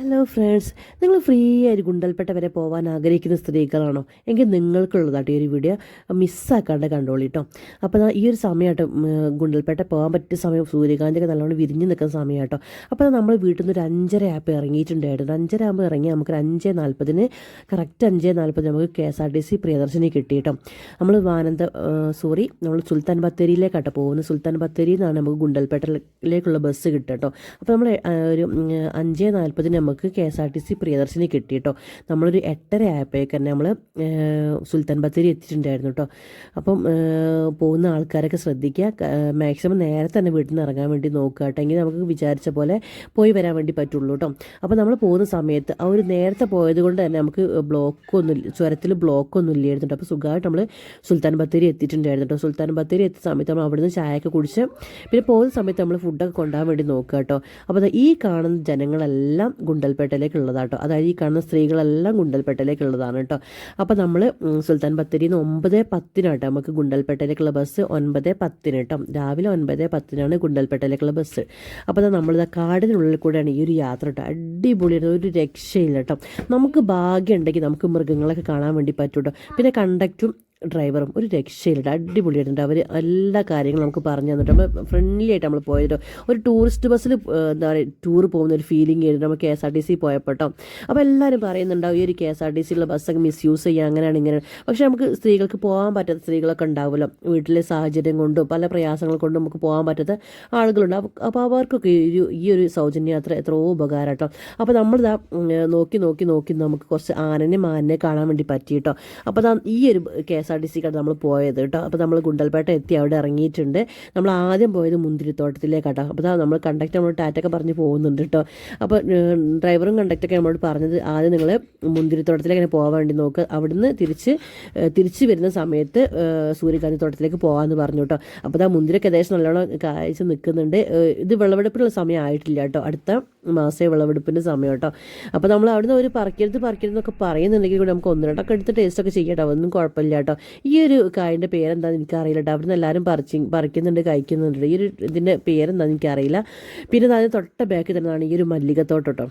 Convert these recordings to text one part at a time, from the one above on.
Hello friends, നിങ്ങൾ free ആയിട്ട് ഗുണ്ടൽപേട്ട വരെ പോകാൻ ആഗ്രഹിക്കുന്ന സ്ത്രീകളാണോ? എങ്കിൽ നിങ്ങൾക്കുള്ളതാട്ടോ ഈ ഒരു വീഡിയോ, മിസ്സാക്കാണ്ട് കണ്ടോളൂ കേട്ടോ. അപ്പോൾ ഈ ഒരു സമയമായിട്ട് ഗുണ്ടൽപേട്ട പോകാൻ പറ്റിയ സമയം, സൂര്യകാന്തിയൊക്കെ നല്ലോണം വിരിഞ്ഞ് നിൽക്കുന്ന സമയമാട്ടോ. അപ്പോൾ നമ്മൾ വീട്ടിൽ നിന്ന് ഒരു 5:30 ആയപ്പോൾ ഇറങ്ങിയിട്ടുണ്ടായിരുന്നു. 5:30 ആകുമ്പോൾ ഇറങ്ങി നമുക്ക് 5:40 കറക്റ്റ് 5:40 നമുക്ക് KSRTC പ്രിയദർശിനി കിട്ടി കേട്ടോ. നമ്മൾ നമ്മൾ സുൽത്താൻ ബത്തേരിയിലേക്കാട്ടോ പോകുന്നത്. സുൽത്താൻ ബത്തേരിയിൽ നിന്നാണ് നമുക്ക് ഗുണ്ടൽപേട്ടയിലേക്കുള്ള ബസ് കിട്ടുക കേട്ടോ. അപ്പോൾ നമ്മൾ ഒരു 5:40 നമുക്ക് KSRTC പ്രിയദർശിനി കിട്ടി കേട്ടോ. നമ്മളൊരു 8:30 ആയപ്പോഴേക്ക് തന്നെ നമ്മൾ സുൽത്താൻ ബത്തേരി എത്തിയിട്ടുണ്ടായിരുന്നു കേട്ടോ. അപ്പം പോകുന്ന ആൾക്കാരൊക്കെ ശ്രദ്ധിക്കുക, മാക്സിമം നേരത്തെ തന്നെ വീട്ടിൽ നിന്ന് ഇറങ്ങാൻ വേണ്ടി നോക്കുക കേട്ടോ. എങ്കിൽ നമുക്ക് വിചാരിച്ച പോലെ പോയി വരാൻ വേണ്ടി പറ്റുള്ളൂ കേട്ടോ. അപ്പോൾ നമ്മൾ പോകുന്ന സമയത്ത് ആ ഒരു നേരത്തെ പോയത് കൊണ്ട് തന്നെ നമുക്ക് ചുരത്തിൽ ബ്ലോക്കൊന്നും ഇല്ലായിരുന്നു കേട്ടോ. അപ്പോൾ സുഖമായിട്ട് നമ്മൾ സുൽത്താൻ ബത്തേരി എത്തിയിട്ടുണ്ടായിരുന്നു കേട്ടോ. സുൽത്താൻ ബത്തേരി എത്തിയ സമയത്ത് നമ്മൾ അവിടുന്ന് ചായയൊക്കെ കുടിച്ച് പിന്നെ പോകുന്ന സമയത്ത് നമ്മൾ ഫുഡൊക്കെ കൊണ്ടുപോകാൻ വേണ്ടി നോക്കുക കേട്ടോ. അപ്പോൾ ഈ കാണുന്ന ജനങ്ങളെല്ലാം ഗുണ്ടൽപേട്ടയിലേക്കുള്ളതാട്ടോ. അതായത് ഈ കാണുന്ന സ്ത്രീകളെല്ലാം ഗുണ്ടൽപേട്ടയിലേക്കുള്ളതാണ് കേട്ടോ. അപ്പോൾ നമ്മൾ സുൽത്താൻ ബത്തേരിയിൽ നിന്ന് 9:10 നമുക്ക് ഗുണ്ടൽപേട്ടയിലേക്കുള്ള ബസ്. 9:10 കേട്ടോ, രാവിലെ 9:10 ഗുണ്ടൽപേട്ടയിലേക്കുള്ള ബസ്. അപ്പോൾ നമ്മളിതാ കാടിനുള്ളിൽ കൂടെയാണ് ഈ ഒരു യാത്ര കേട്ടോ. അടിപൊളിയായിരുന്നു, ഒരു രക്ഷയില്ല കേട്ടോ. നമുക്ക് ഭാഗ്യം ഉണ്ടെങ്കിൽ നമുക്ക് മൃഗങ്ങളൊക്കെ കാണാൻ വേണ്ടി പറ്റും കേട്ടോ. പിന്നെ കണ്ടക്ടറും ഡ്രൈവറും ഒരു രക്ഷയില്ല, അടിപൊളിയായിട്ടുണ്ട്. അവർ എല്ലാ കാര്യങ്ങളും നമുക്ക് പറഞ്ഞു തന്നിട്ട് നമ്മൾ ഫ്രണ്ട്ലി ആയിട്ട് നമ്മൾ പോയല്ലോ. ഒരു ടൂറിസ്റ്റ് ബസ്സിൽ എന്താ പറയുക, ടൂർ പോകുന്ന ഒരു ഫീലിംഗ് ആയിരുന്നു നമ്മൾ KSRTC പോയപ്പോട്ടോ. അപ്പോൾ എല്ലാവരും പറയുന്നുണ്ടാവും ഈ ഒരു KSRTCയുള്ള ബസ്സൊക്കെ മിസ്യൂസ് ചെയ്യുക, അങ്ങനെയാണ് ഇങ്ങനെയാണ്. പക്ഷേ നമുക്ക് സ്ത്രീകൾക്ക് പോകാൻ പറ്റാത്ത സ്ത്രീകളൊക്കെ ഉണ്ടാവുമല്ലോ, വീട്ടിലെ സാഹചര്യം കൊണ്ടും പല പ്രയാസങ്ങൾ കൊണ്ടും നമുക്ക് പോകാൻ പറ്റാത്ത ആളുകളുണ്ട്. അപ്പോൾ അവർക്കൊക്കെ ഈ ഒരു സൗജന്യ യാത്ര എത്രയോ ഉപകാരം കേട്ടോ. അപ്പോൾ നമ്മളിതാ നോക്കി നമുക്ക് കുറച്ച് മാനിനെ കാണാൻ വേണ്ടി പറ്റി കേട്ടോ. അപ്പോൾ ഈ ഒരു KSRTC നമ്മൾ പോയത് കേട്ടോ. അപ്പോൾ നമ്മൾ ഗുണ്ടൽപേട്ട എത്തി, അവിടെ ഇറങ്ങിയിട്ടുണ്ട്. നമ്മൾ ആദ്യം പോയത് മുന്തിരിത്തോട്ടത്തിലേക്കാട്ടോ. അപ്പോൾ നമ്മൾ കണ്ടക്ടർ നമ്മൾ ടാറ്റൊക്കെ പറഞ്ഞ് പോകുന്നുണ്ട് കേട്ടോ. അപ്പോൾ ഡ്രൈവറും കണ്ടക്ടറൊക്കെ നമ്മളോട് പറഞ്ഞത് ആദ്യം നിങ്ങൾ മുന്തിരിത്തോട്ടത്തിലേക്ക് പോകാൻ വേണ്ടി നോക്കുക, അവിടുന്ന് തിരിച്ച് വരുന്ന സമയത്ത് സൂര്യകാന്തി തോട്ടത്തിലേക്ക് പോകാമെന്ന് പറഞ്ഞു കേട്ടോ. അപ്പോൾ മുന്തിരിയൊക്കെ ഏകദേശം നല്ലോണം കായ്ച്ച് നിൽക്കുന്നുണ്ട്. ഇത് വിളവെടുപ്പിനുള്ള സമയം ആയിട്ടില്ല കേട്ടോ, അടുത്ത മാസേ വിളവെടുപ്പിൻ്റെ സമയം കേട്ടോ. അപ്പോൾ നമ്മൾ അവിടുന്ന് ഒരു പറിക്കരുതെന്നൊക്കെ പറയുന്നുണ്ടെങ്കിൽ കൂടി നമുക്ക് 1-2 എടുത്ത് ടേസ്റ്റൊക്കെ ചെയ്യാം കേട്ടോ, ഒന്നും കുഴപ്പമില്ല കേട്ടോ. ഈ ഒരു കായൻ്റെ പേരെന്താണെന്ന് എനിക്കറിയില്ല കേട്ടോ. അവിടുന്ന് എല്ലാവരും പറിക്കുന്നുണ്ട്, കഴിക്കുന്നുണ്ട്. ഈ ഒരു ഇതിൻ്റെ പേരെന്താണെന്ന് എനിക്കറിയില്ല. പിന്നെ അതിന് തൊട്ട ബാക്കിൽ തന്നെയാണ് ഈ ഒരു മല്ലികത്തോട്ടം കേട്ടോ.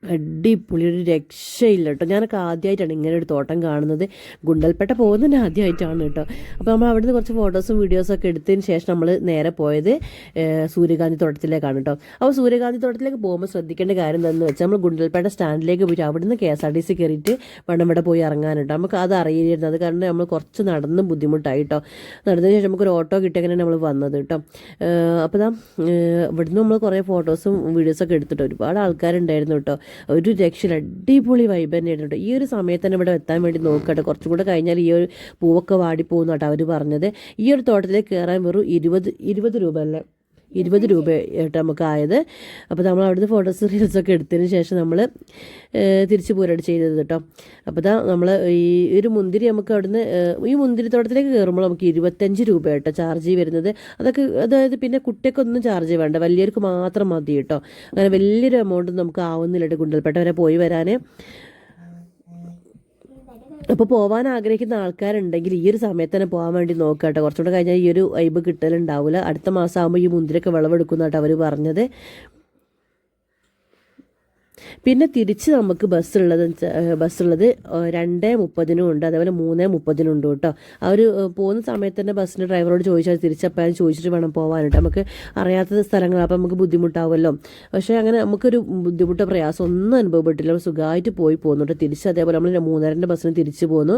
അടിപൊളി, ഒരു രക്ഷയില്ല കേട്ടോ. ഞാനൊക്കെ ആദ്യമായിട്ടാണ് ഇങ്ങനെ ഒരു തോട്ടം കാണുന്നത്. ഗുണ്ടൽപേട്ട പോകുന്നതിന് ആദ്യമായിട്ടാണ് കേട്ടോ. അപ്പോൾ നമ്മൾ അവിടുന്ന് കുറച്ച് ഫോട്ടോസും വീഡിയോസൊക്കെ എടുത്തതിന് ശേഷം നമ്മൾ നേരെ പോയത് സൂര്യകാന്തി തോട്ടത്തിലേക്കാണ് കേട്ടോ. അപ്പോൾ സൂര്യകാന്തി തോട്ടത്തിലേക്ക് പോകുമ്പോൾ ശ്രദ്ധിക്കേണ്ട കാര്യം എന്താണെന്ന് വെച്ചാൽ നമ്മൾ ഗുണ്ടൽപേട്ട സ്റ്റാൻഡിലേക്ക് പോയിട്ട് അവിടുന്ന് KSRTC കയറിയിട്ട് വേണം ഇവിടെ പോയി ഇറങ്ങാനുണ്ടോ. നമുക്ക് അത് അറിയില്ലായിരുന്നു. അത് കാരണം നമ്മൾ കുറച്ച് നടന്ന് ബുദ്ധിമുട്ടായി കേട്ടോ. നടന്നതിന് ശേഷം നമുക്കൊരു ഓട്ടോ കിട്ടിയങ്ങനെ നമ്മൾ വന്നത് കേട്ടോ. അപ്പോൾ ഇവിടുന്ന് നമ്മൾ കുറേ ഫോട്ടോസും വീഡിയോസൊക്കെ എടുത്തിട്ട് ഒരുപാട് ആൾക്കാരുണ്ടായിരുന്നു കേട്ടോ. ഒരു രക്ഷയിൽ അടിപൊളി വൈബ് തന്നെയായിരുന്നു കേട്ടോ. ഈ ഒരു സമയത്ത് തന്നെ ഇവിടെ എത്താൻ വേണ്ടി നോക്കട്ടെ. കുറച്ചും കൂടെ കഴിഞ്ഞാൽ ഈ ഒരു പൂവൊക്കെ വാടിപ്പോകുന്നു കേട്ടോ അവർ പറഞ്ഞത്. ഈ ഒരു തോട്ടത്തിലേക്ക് കയറാൻ വെറും 20 രൂപ അല്ല, 20 രൂപയായിട്ട് നമുക്ക് ആയത്. അപ്പോൾ നമ്മൾ അവിടുന്ന് ഫോട്ടോസ് റീൽസൊക്കെ എടുത്തതിന് ശേഷം നമ്മൾ തിരിച്ച് പോരാട് ചെയ്തത് കേട്ടോ. അപ്പോൾ നമ്മൾ ഈ ഒരു മുന്തിരി നമുക്ക് അവിടുന്ന് ഈ മുന്തിരിത്തോട്ടത്തിലേക്ക് കയറുമ്പോൾ നമുക്ക് 25 രൂപയായിട്ടോ ചാർജ് വരുന്നത്. അതായത് പിന്നെ കുട്ടിക്കൊന്നും ചാർജ് വേണ്ട, വലിയവർക്ക് മാത്രം മതി കേട്ടോ. അങ്ങനെ വലിയൊരു എമൗണ്ട് നമുക്ക് ആവുന്നില്ല കേട്ടോ ഗുണ്ടൽപേട്ട വരെ പോയി വരാൻ. അപ്പോൾ പോകാൻ ആഗ്രഹിക്കുന്ന ആൾക്കാരുണ്ടെങ്കിൽ ഈ ഒരു സമയത്ത് തന്നെ പോകാൻ വേണ്ടി നോക്കുക കേട്ടോ. കുറച്ചുകൂടെ കഴിഞ്ഞാൽ ഈ ഒരു വൈബ് കിട്ടലുണ്ടാവില്ല. അടുത്ത മാസം ആകുമ്പോൾ ഈ മുന്തിരിയൊക്കെ വിളവെടുക്കുന്ന കേട്ടോ അവർ പറഞ്ഞത്. പിന്നെ തിരിച്ച് നമുക്ക് ബസ്സുള്ളത് 2:30 ഉണ്ട്, അതേപോലെ 3:30 ഉണ്ട് കേട്ടോ. ആ ഒരു പോകുന്ന സമയത്ത് തന്നെ ബസ്സിൻ്റെ ഡ്രൈവറോട് ചോദിച്ചാൽ തിരിച്ചപ്പോഴും ചോദിച്ചിട്ട് വേണം പോകാനായിട്ട്. നമുക്ക് അറിയാത്ത സ്ഥലങ്ങൾ അപ്പോൾ നമുക്ക് ബുദ്ധിമുട്ടാവുമല്ലോ. പക്ഷേ അങ്ങനെ നമുക്കൊരു ബുദ്ധിമുട്ടോ പ്രയാസം ഒന്നും അനുഭവപ്പെട്ടില്ല. സുഖമായിട്ട് പോയി പോകുന്നു കേട്ടോ. തിരിച്ച് അതേപോലെ നമ്മൾ 3:30 ബസ്സിന് തിരിച്ച് പോന്നു.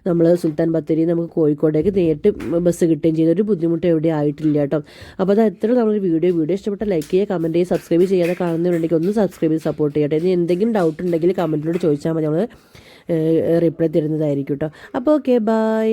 നമ്മൾ സുൽത്താൻ ബത്തേരിയിൽ നമുക്ക് കോഴിക്കോടേക്ക് നേരിട്ട് ബസ് കിട്ടുകയും ചെയ്തു. ഒരു ബുദ്ധിമുട്ട് എവിടെ ആയിട്ടില്ല കേട്ടോ. അപ്പോൾ അത് എത്ര നമ്മളൊരു വീഡിയോ ഇഷ്ടപ്പെട്ട ലൈക്ക് ചെയ്യുക, കമൻറ്റ് ചെയ്യുക, സബ്സ്ക്രൈബ് ചെയ്യാതെ കാണുന്നവരുണ്ടെങ്കിൽ ഒന്ന് സബ്സ്ക്രൈബ് ചെയ്ത് സപ്പോർട്ട് ചെയ്യട്ടെ. ഇനി എന്തെങ്കിലും ഡൗട്ട് ഉണ്ടെങ്കിൽ കമൻറ്റിലൂടെ ചോദിച്ചാൽ മതി, നമ്മൾ റിപ്ലൈ തരുന്നതായിരിക്കും കേട്ടോ. അപ്പോൾ ഓക്കെ, ബൈ.